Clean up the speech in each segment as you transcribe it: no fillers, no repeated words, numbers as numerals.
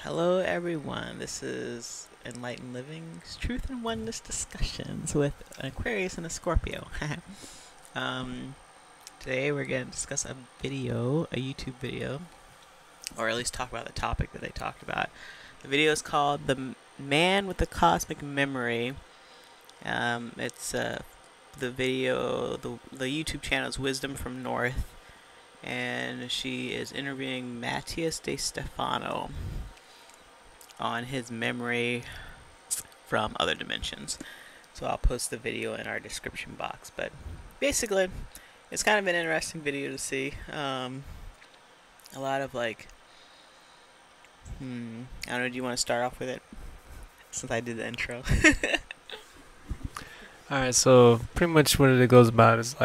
Hello, everyone. This is Enlightened Living's Truth and Oneness Discussions with an Aquarius and a Scorpio. um, Today we're going to discuss a YouTube video, or at least talk about the topic that they talked about. The video is called "The Man with the Cosmic Memory." It's the YouTube channel is Wisdom from North, and she is interviewing Matias De Stefano on his memory from other dimensions. So I'll post the video in our description box. But basically, it's kind of an interesting video to see. A lot of I don't know, do you want to start off with it? Since I did the intro. Alright, so pretty much what it goes about is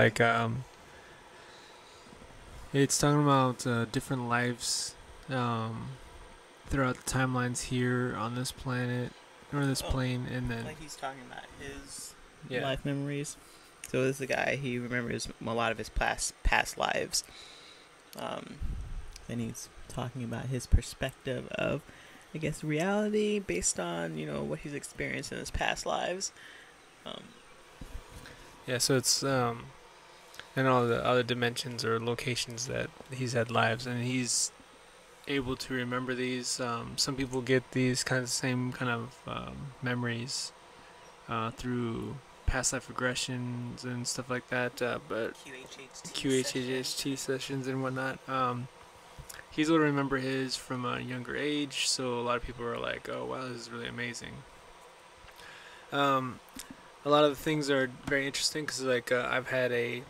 it's talking about different lives throughout the timelines here on this planet or this plane, and then like he's talking about his life memories. So this is a guy, he remembers a lot of his past lives. Then he's talking about his perspective of, I guess, reality based on, what he's experienced in his past lives. so it's and all the other dimensions or locations that he's had lives, and he's able to remember these. Some people get these same kind of memories through past life regressions and stuff like that, but QHHT sessions and whatnot. He's able to remember his from a younger age, so a lot of people are like, oh wow, this is really amazing. A lot of the things are very interesting because I've had a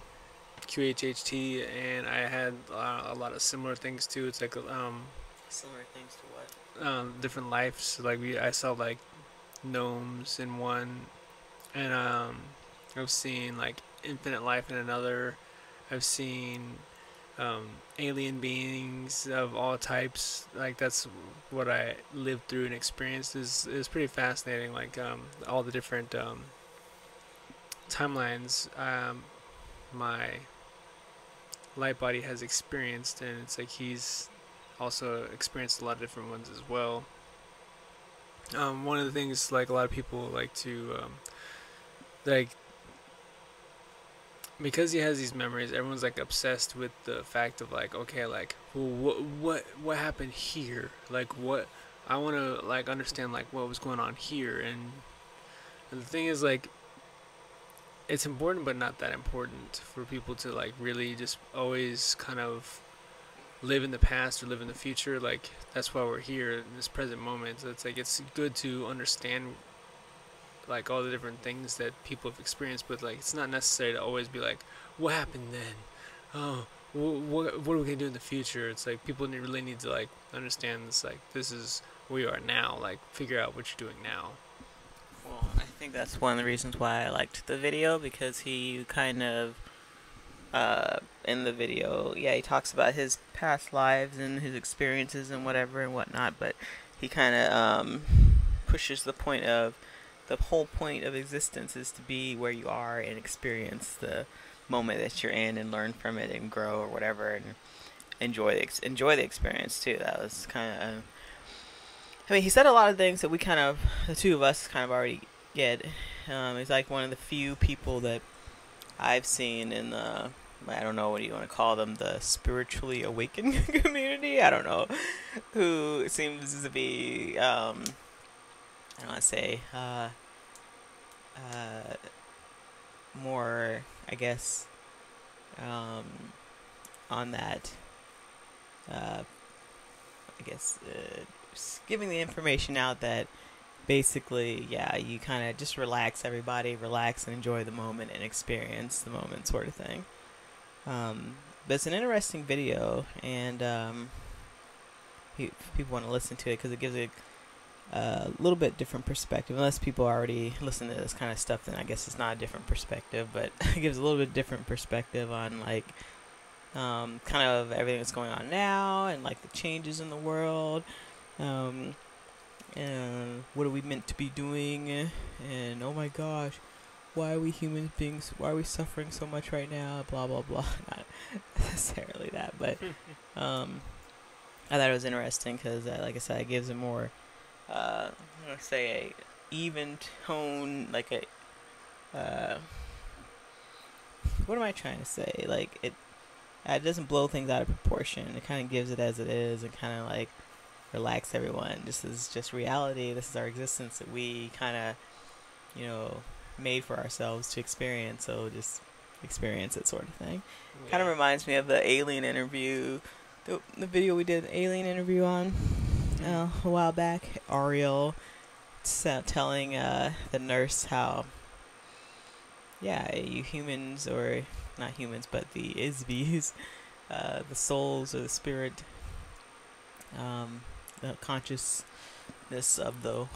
QHHT and I had a lot of similar things too. It's similar things to what? Different lives. I saw gnomes in one, and I've seen infinite life in another. I've seen alien beings of all types. That's what I lived through and experienced. Is pretty fascinating. All the different timelines my light body has experienced, and it's he's also experienced a lot of different ones as well. One of the things a lot of people like to because he has these memories, everyone's obsessed with the fact of what happened here, what I want to understand what was going on here, and the thing is it's important but not that important for people to really just always kind of live in the past or live in the future. That's why we're here in this present moment. So it's good to understand all the different things that people have experienced, but it's not necessary to always be what happened then, oh, what are we gonna do in the future. It's people really need to understand this, this is where you are now, figure out what you're doing now. Well, I think that's one of the reasons why I liked the video, because he kind of, in the video, he talks about his past lives and his experiences and whatever and whatnot, but he kind of pushes the point of, the whole point of existence is to be where you are and experience the moment that you're in and learn from it and grow or whatever, and enjoy the experience too. That was kind of, he said a lot of things that the two of us already get. He's one of the few people that I've seen in the, I don't know, what do you want to call them, the spiritually awakened community, I don't know, who seems to be, I don't want to say, more, I guess, on that, giving the information out that basically, you kind of just relax, everybody, relax and enjoy the moment and experience the moment, sort of thing. But it's an interesting video, and people want to listen to it because it gives a little bit different perspective. Unless people already listen to this kind of stuff, then I guess it's not a different perspective, but it gives a little bit different perspective on kind of everything that's going on now, and the changes in the world, and what are we meant to be doing, and oh my gosh, why are we human beings, why are we suffering so much right now, blah blah blah. Not necessarily that, but I thought it was interesting because, like I said, it gives it more, let's say, a even tone, like a, what am I trying to say? Like it doesn't blow things out of proportion. It kind of gives it as it is, and kind of like relax everyone. This is just reality. This is our existence that we kind of, you know, made for ourselves to experience. So just experience it, sort of thing. Kind of Yeah. reminds me of the alien interview, the video we did an alien interview on a while back. Ariel telling the nurse how, yeah, you humans, or not humans, but the Isbies, the souls or the spirit, the consciousness of the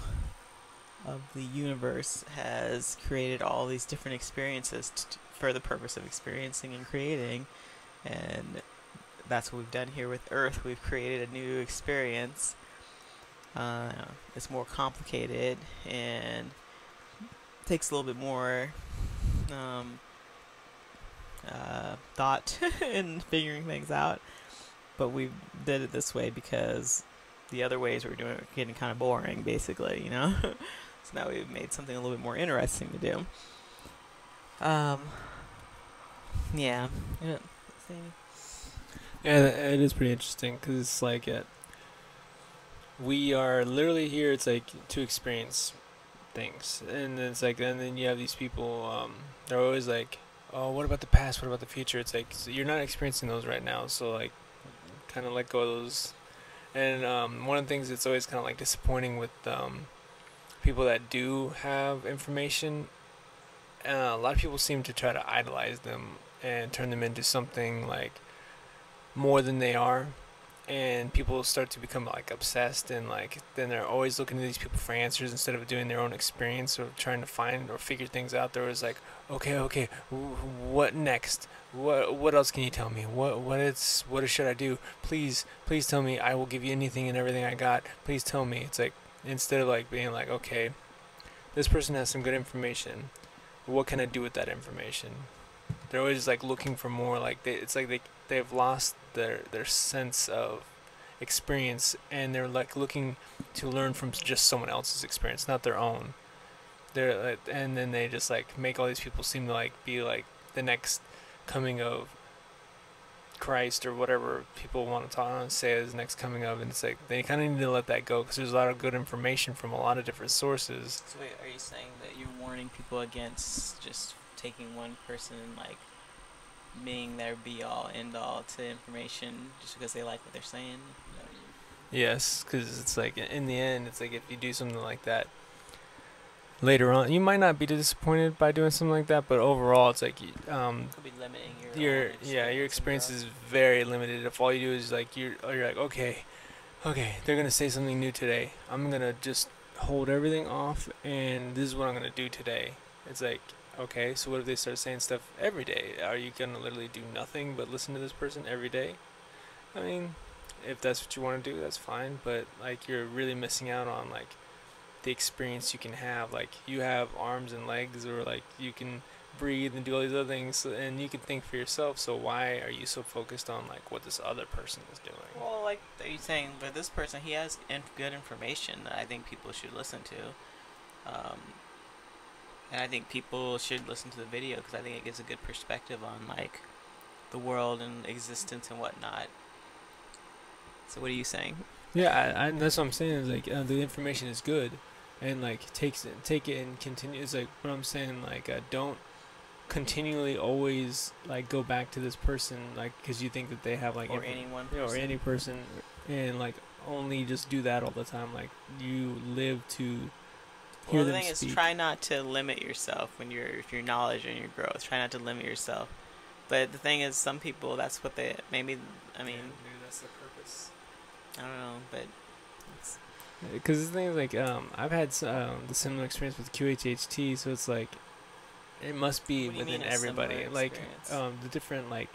universe has created all these different experiences for the purpose of experiencing and creating, and that's what we've done here with Earth. We've created a new experience. It's more complicated and takes a little bit more thought in figuring things out. But we did it this way because the other ways we were doing it were getting kind of boring, basically, you know? So now we've made something a little bit more interesting to do. Yeah. Yeah, it is pretty interesting because it's like we are literally here. It's like to experience things, and it's like, and then you have these people. They're always like, "Oh, what about the past? What about the future?" It's like, so you're not experiencing those right now, so like, kind of let go of those. And one of the things that's always kind of like disappointing with people that do have information, a lot of people seem to try to idolize them and turn them into something like more than they are, and people start to become like obsessed, and like then they're always looking to these people for answers instead of doing their own experience or trying to find or figure things out. There was like, okay, what next? What else can you tell me? What should I do? Please tell me. I will give you anything and everything I got. Please tell me. It's like, instead of like being like, okay, this person has some good information. What can I do with that information? They're always like looking for more. Like it's like they've lost their sense of experience, and they're like looking to learn from just someone else's experience, not their own. They're like, and then they just like make all these people seem to like be like the next coming of Christ or whatever people want to talk and say is next coming of, and it's like they kind of need to let that go because there's a lot of good information from a lot of different sources. So wait, are you saying that you're warning people against just taking one person and like being their be all end all to information just because they like what they're saying? Yes, because it's like in the end, it's like if you do something like that later on, you might not be disappointed by doing something like that, but overall, it's like Could be limiting your experience is very limited. If all you do is like you're like, okay, they're gonna say something new today. I'm gonna just hold everything off, and this is what I'm gonna do today. It's like, okay, so what if they start saying stuff every day? Are you gonna literally do nothing but listen to this person every day? I mean, if that's what you want to do, that's fine. But like, you're really missing out on like the experience you can have. Like, you have arms and legs, or like you can breathe and do all these other things, and you can think for yourself. So why are you so focused on like what this other person is doing? Well, like, are you saying, but this person, he has good information that I think people should listen to. And I think people should listen to the video because I think it gives a good perspective on like the world and existence and whatnot. So what are you saying? Yeah, I that's what I'm saying. Is like the information is good, and like take it and continue. It's like what I'm saying. Like don't continually always like go back to this person, like because you think that they have like Or any one person. or any person, and like only just do that all the time. Like you live to hear Well, the them thing speak. is, try not to limit yourself when if your knowledge and your growth. Try not to limit yourself. But the thing is, some people, that's what they maybe. I mean, maybe that's the purpose. I don't know, but it's, Because the thing is, like, I've had the similar experience with QHHT, so it's like, it must be what do you within mean a similar everybody. Like, experience? the different, like,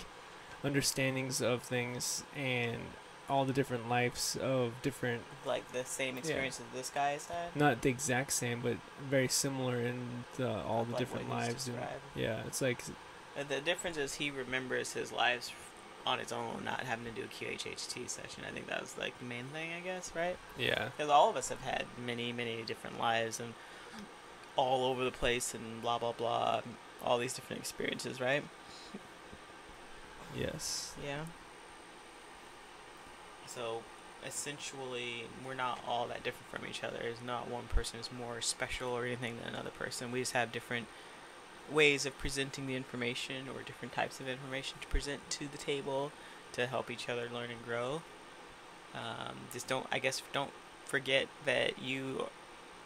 understandings of things and all the different lives of different. Like the same experience that this guy has had. Not the exact same, but very similar in all the Like different what he's lives. And described. yeah, it's like. The difference is he remembers his lives on its own, not having to do a QHHT session. I think that was like the main thing, I guess, right? Yeah. Because all of us have had many, many different lives and all over the place and blah blah blah, all these different experiences, right? Yes. Yeah. So essentially, we're not all that different from each other. There's not one person is more special or anything than another person. We just have different ways of presenting the information or different types of information to present to the table to help each other learn and grow. Just don't, I guess, don't forget that you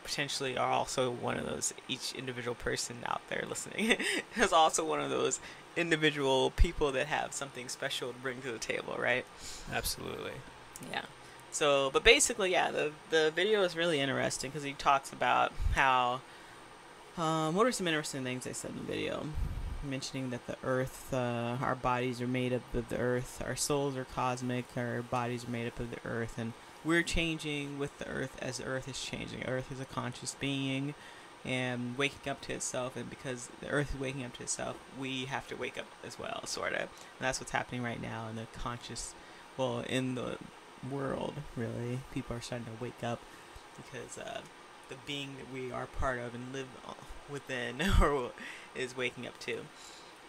potentially are also one of those, each individual person out there listening is also one of those individual people that have something special to bring to the table, right? Absolutely. Yeah. So, but basically, yeah, the video is really interesting because he talks about how, what are some interesting things they said in the video? Mentioning that the earth, our bodies are made up of the earth, our souls are cosmic, our bodies are made up of the earth, and we're changing with the earth as the earth is changing. Earth is a conscious being and waking up to itself, and because the earth is waking up to itself, we have to wake up as well, sort of. And that's what's happening right now in the conscious, well, in the world, really. People are starting to wake up because the being that we are part of and live within or is waking up too.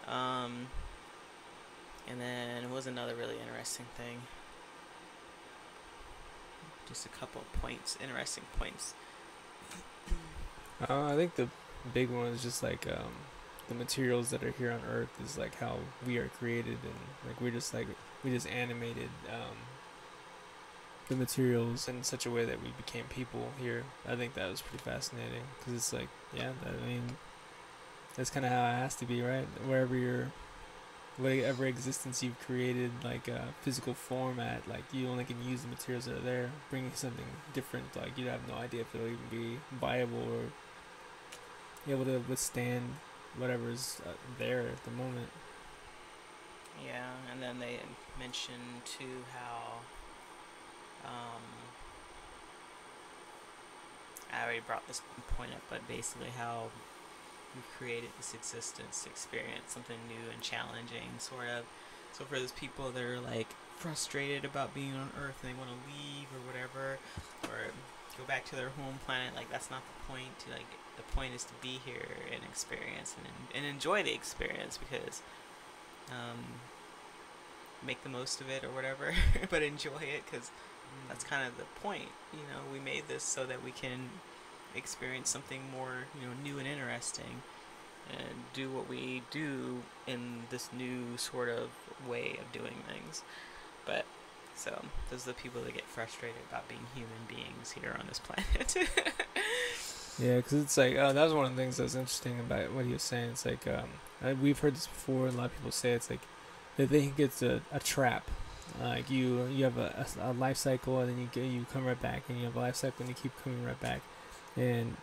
And then it was another really interesting thing. Just a couple of points, interesting points. I think the big one is just like the materials that are here on Earth is like how we are created, and like we just animated the materials in such a way that we became people here. I think that was pretty fascinating because it's like, yeah, I mean, that's kind of how it has to be, right? Whatever existence you've created, like a physical form at, like you only can use the materials that are there. Bringing something different, like you have no idea if it'll even be viable or able to withstand whatever's there at the moment. Yeah, and then they mentioned too how I already brought this point up, but basically how we've created this existence to experience something new and challenging, sort of. So for those people that are like frustrated about being on Earth and they want to leave or whatever, or go back to their home planet, like that's not the point. Like the point is to be here and experience and enjoy the experience because make the most of it or whatever, but enjoy it because that's kind of the point. You know, we made this so that we can experience something more, new and interesting, and do what we do in this new sort of way of doing things. But so those are the people that get frustrated about being human beings here on this planet. Yeah, because it's like that was one of the things that was interesting about what he was saying. It's like we've heard this before, and a lot of people say it's like they think it's a trap. Like you have a life cycle, and then you come right back, and you have a life cycle, and you keep coming right back. And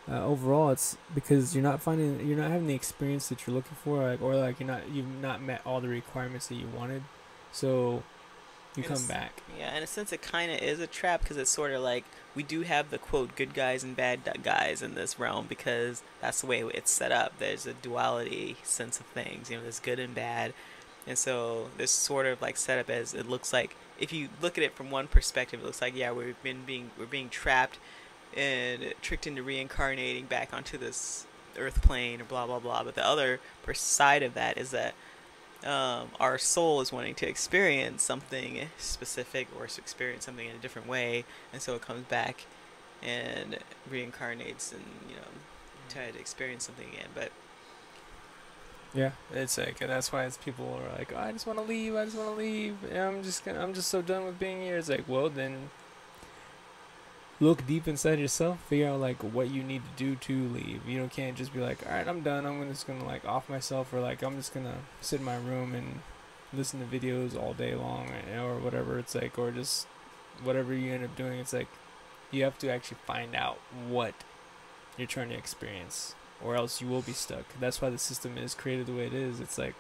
overall, it's because you're not having the experience that you're looking for, like, or like you've not met all the requirements that you wanted, so you come back. Yeah, in a sense, it kind of is a trap because it's sort of like we do have the quote good guys and bad guys in this realm because that's the way it's set up. There's a duality sense of things. There's good and bad, and so this sort of like set up as it looks like. If you look at it from one perspective, it looks like yeah, we're being trapped and tricked into reincarnating back onto this earth plane or blah blah blah. But the other side of that is that our soul is wanting to experience something specific or experience something in a different way, and so it comes back and reincarnates and try to experience something again. But yeah, it's like, and that's why it's people are like, oh, I just want to leave. Yeah, I'm just so done with being here. It's like, well, then look deep inside yourself, figure out like what you need to do to leave. You can't just be like, all right, I'm done. I'm just gonna like off myself, or like I'm just gonna sit in my room and listen to videos all day long, or whatever. It's like, or just whatever you end up doing. It's like you have to actually find out what you're trying to experience, or else you will be stuck. That's why the system is created the way it is. It's like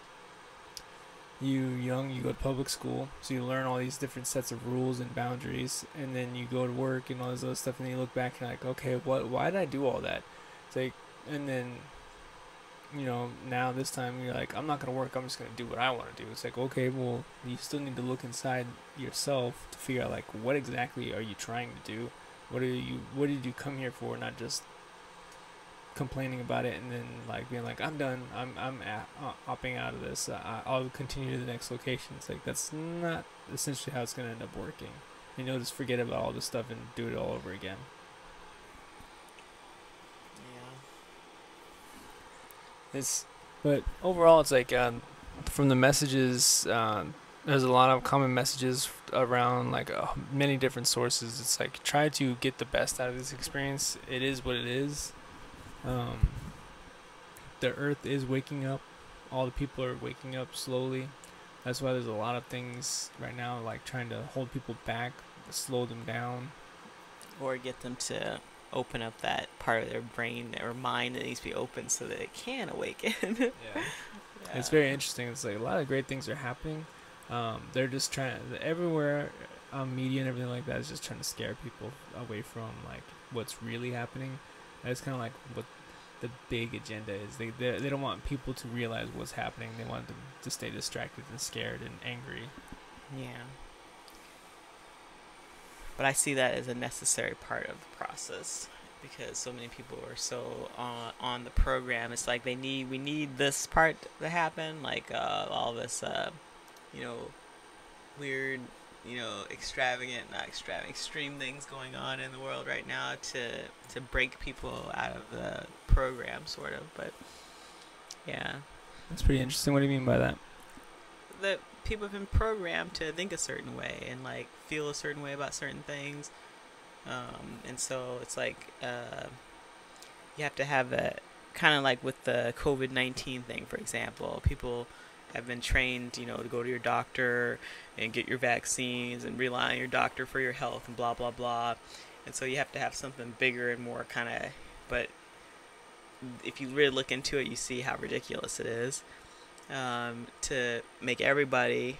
you go to public school, so you learn all these different sets of rules and boundaries, and then you go to work and all this other stuff, and then you look back and you're like, okay, why did I do all that? It's like, and then now this time you're like, I'm not gonna work. I'm just gonna do what I want to do. It's like, okay, well, you still need to look inside yourself to figure out like what exactly are you trying to do. What did you come here for? Not just complaining about it and then like being like, I'm done. Opting out of this. I'll continue to the next location. It's like that's not essentially how it's gonna end up working. Just forget about all this stuff and do it all over again. It's But overall, it's like from the messages, there's a lot of common messages around like many different sources. It's like try to get the best out of this experience. It is what it is. Um, the Earth is waking up. All the people are waking up slowly. That's why there's a lot of things right now like trying to hold people back, slow them down, or get them to open up that part of their brain or mind that needs to be open so that it can awaken. Yeah. It's very interesting. It's like a lot of great things are happening. They're just trying everywhere, media and everything like that is just trying to scare people away from like what's really happening. That's kind of like what the big agenda is. They don't want people to realize what's happening. They want them to stay distracted and scared and angry. Yeah. But I see that as a necessary part of the process because so many people are so on the program. It's like we need this part to happen, like all this, weird, extreme things going on in the world right now to break people out of the program, sort of. But yeah, that's pretty interesting. What do you mean by that? That people have been programmed to think a certain way and like feel a certain way about certain things, and so it's like you have to have a kind of like with the COVID-19 thing, for example. People have been trained, to go to your doctor and get your vaccines and rely on your doctor for your health and blah blah blah, and so you have to have something bigger and more kind of. But if you really look into it, you see how ridiculous it is. To make everybody,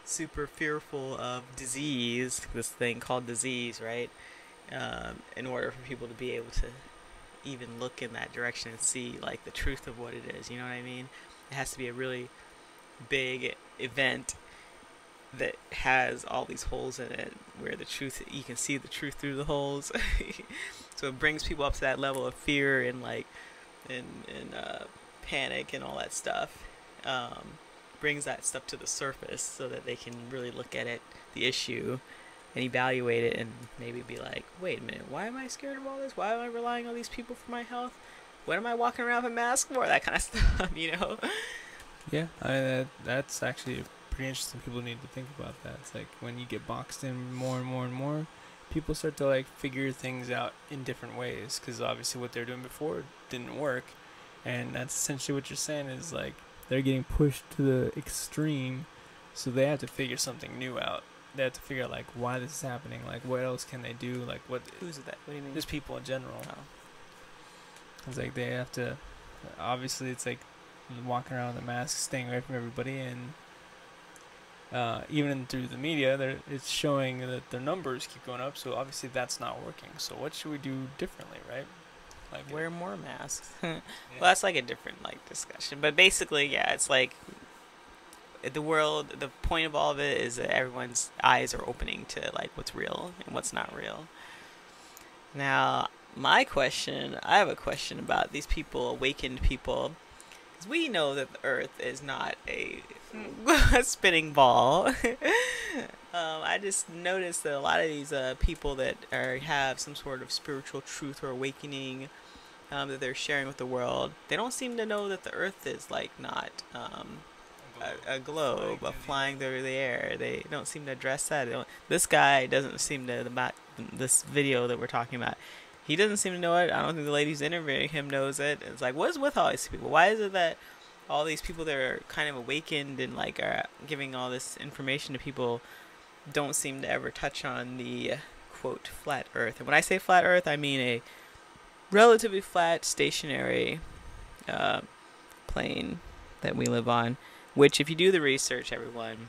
super fearful of disease, this thing called disease, right? In order for people to be able to even look in that direction and see, like, the truth of what it is, you know what I mean? It has to be a really big event that has all these holes in it where you can see the truth through the holes. So it brings people up to that level of fear and, like, and panic and all that stuff, brings that stuff to the surface so that they can really look at it, the issue, and evaluate it and maybe be like, wait a minute, why am I scared of all this? Why am I relying on these people for my health? What am I walking around with a mask for? That kind of stuff, Yeah, that's actually pretty interesting. People need to think about that. It's like when you get boxed in more and more and more, people start to like figure things out in different ways because obviously what they're doing before didn't work. And that's essentially what you're saying is like they're getting pushed to the extreme, so they have to figure something new out. They have to figure out like why this is happening, like what else can they do, like what. Who's that? What do you mean? Just people in general. Oh. It's like they have to. Obviously, it's like walking around with a mask, staying away from everybody, and even through the media, it's showing that their numbers keep going up. So obviously, that's not working. So what should we do differently, right? Like wear more masks. Well, that's like a different like discussion. But basically, yeah, it's like the point of all of it is that everyone's eyes are opening to like what's real and what's not real. Now, I have a question about these people, awakened people, because we know that the Earth is not a spinning ball. I just noticed that a lot of these people that have some sort of spiritual truth or awakening that they're sharing with the world, they don't seem to know that the Earth is like not a globe, flying through the air. They don't seem to address that. This guy doesn't seem to, about this video that we're talking about, he doesn't seem to know it. I don't think the lady who's interviewing him knows it. It's like, what is with all these people? Why is it that all these people that are kind of awakened and like are giving all this information to people don't seem to ever touch on the quote flat Earth? And when I say flat Earth, I mean a relatively flat, stationary plane that we live on. Which, if you do the research, everyone,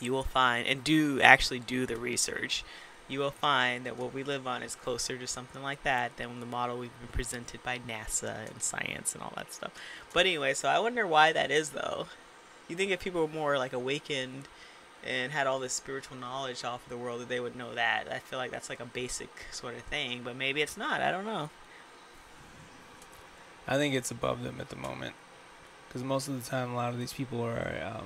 you will find, and do the research, you will find that what we live on is closer to something like that than the model we've been presented by NASA and science and all that stuff. But anyway, so I wonder why that is though. You think if people were more like awakened and had all this spiritual knowledge off of the world that they would know that? I feel like that's like a basic sort of thing, but maybe it's not. I don't know. I think it's above them at the moment, because most of the time, a lot of these people are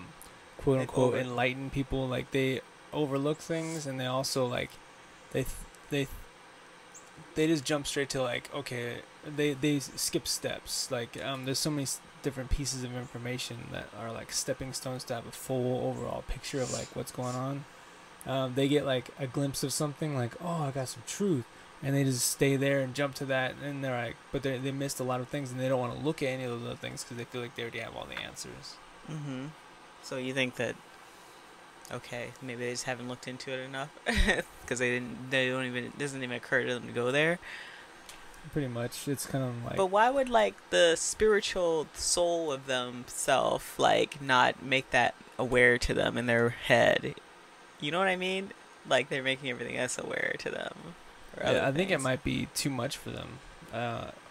quote unquote enlightened people. Like they overlook things, and they also like they they they just jump straight to like, okay, they skip steps. Like there's so many different pieces of information that are like stepping stones to have a full overall picture of like what's going on. They get like a glimpse of something, like, oh, I got some truth, and they just stay there and jump to that, and they're like, but they missed a lot of things, and they don't want to look at any of those other things because they feel like they already have all the answers. Mm-hmm. So you think that, okay, maybe they just haven't looked into it enough because they don't even, it doesn't even occur to them to go there. Pretty much, it's kind of like. But why would like the spiritual soul of themselves like not make that aware to them in their head? You know what I mean? Like they're making everything else aware to them. Yeah, I think it might be too much for them.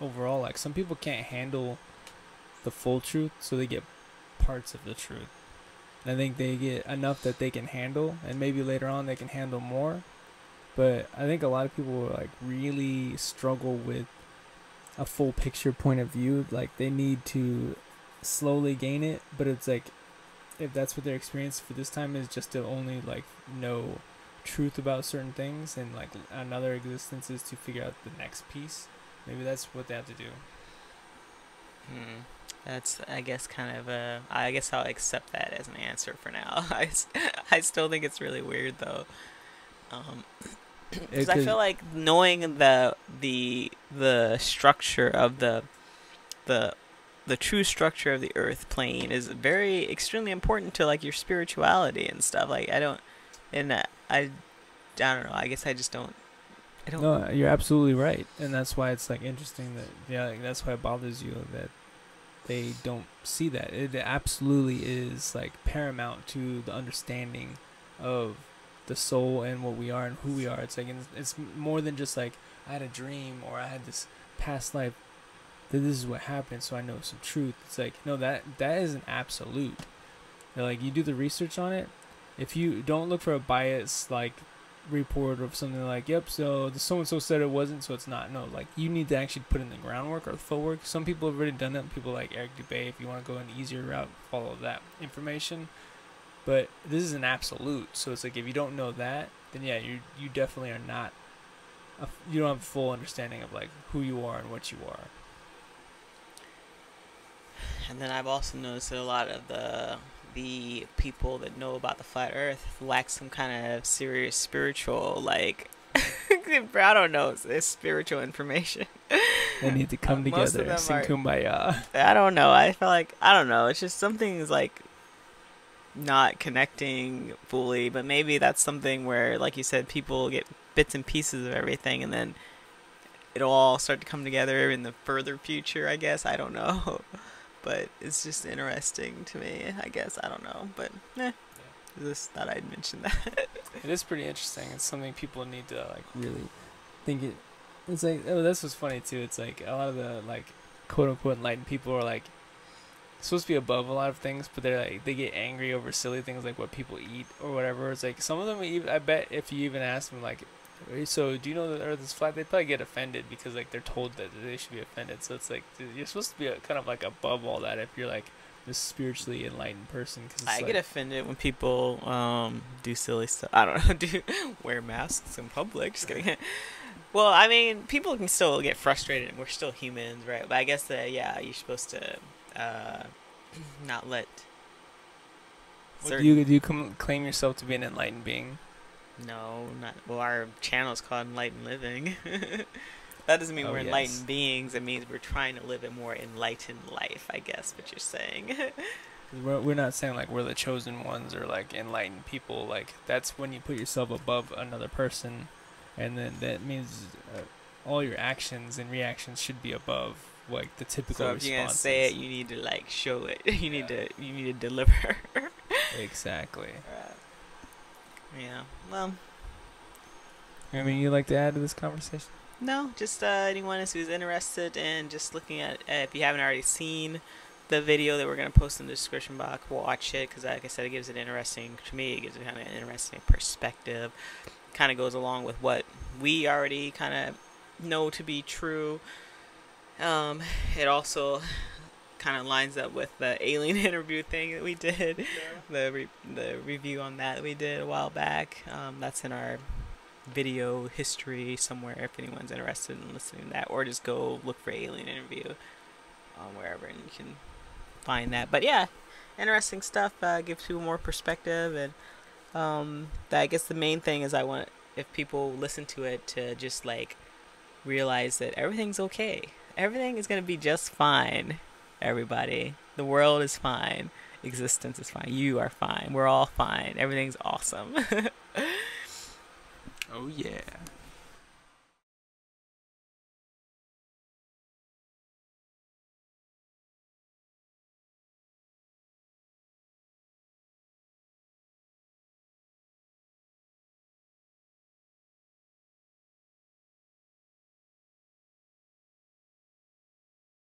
Overall, like some people can't handle the full truth, so they get parts of the truth. And I think they get enough that they can handle, and maybe later on they can handle more. But I think a lot of people like really struggle with a full picture point of view. Like they need to slowly gain it, but it's like if that's what their experience for this time is, just to only like know truth about certain things, and like another existence is to figure out the next piece. Maybe that's what they have to do. That's, I guess, kind of a. I guess I'll accept that as an answer for now. I still think it's really weird though. Because I feel like knowing the structure of the true structure of the Earth plane is very extremely important to like your spirituality and stuff. Like I don't know. I don't know. I guess I just don't. I don't. No, you're absolutely right, and that's why it's like interesting that like, that's why it bothers you that they don't see that. It absolutely is like paramount to the understanding of the soul and what we are and who we are. It's like it's more than just like I had a dream or I had this past life that this is what happened, so I know some truth. It's like no, that is an absolute. Like you do the research on it. If you don't look for a bias like report of something like, yep, so the so and so said it wasn't, so it's not. No, like you need to actually put in the groundwork or the footwork. Some people have already done that. People like Eric Dubay, if you want to go an easier route, follow that information. But this is an absolute, so it's like if you don't know that, then yeah, you definitely are not. You don't have a full understanding of like who you are and what you are. And then I've also noticed that a lot of the people that know about the flat Earth lack some kind of serious spiritual like. I don't know. It's spiritual information. They need to come together and sing Kumbaya. I don't know. I feel like I don't know. It's just something's like not connecting fully, but maybe that's something where, like you said, people get bits and pieces of everything, and then it'll all start to come together in the further future. I guess I don't know, but it's just interesting to me. I guess I don't know, but just thought I'd mention that. It is pretty interesting. It's something people need to like really think it. It's like, oh, this was funny too. It's like a lot of the like quote unquote enlightened people are like supposed to be above a lot of things, but they're like they get angry over silly things like what people eat or whatever. It's like some of them even, I bet if you even ask them like, so do you know the Earth is flat, they probably get offended because like they're told that they should be offended. So it's like you're supposed to be kind of like above all that if you're like this spiritually enlightened person. Cause I get offended when people do silly stuff. I don't know, do wear masks in public. Just kidding. Well, I mean, people can still get frustrated, and we're still humans, right? But I guess that you're supposed to not let. Do you claim yourself to be an enlightened being? No, not. Well, our channel is called Enlightened Living. That doesn't mean we're enlightened beings. It means we're trying to live a more enlightened life, I guess, what you're saying. We're not saying like we're the chosen ones or like enlightened people. Like that's when you put yourself above another person, and then that means all your actions and reactions should be above like the typical responses. So if you're gonna say it, you need to like show it. You need to deliver. Exactly. Yeah. Well, Anything you'd like to add to this conversation? No, just anyone who's interested in just looking at, if you haven't already seen the video that we're going to post in the description box, watch it, because like I said, it gives it interesting, to me, it gives it kind of an interesting perspective. Kind of goes along with what we already kind of know to be true. It also kind of lines up with the alien interview thing that we did, the review on that we did a while back. That's in our video history somewhere if anyone's interested in listening to that, or just go look for alien interview wherever and you can find that. But yeah, interesting stuff. Gives people more perspective, and I guess the main thing is I want, if people listen to it, to just like realize that everything's okay. Everything is gonna be just fine. Everybody, the world is fine. Existence is fine. You are fine. We're all fine. Everything's awesome.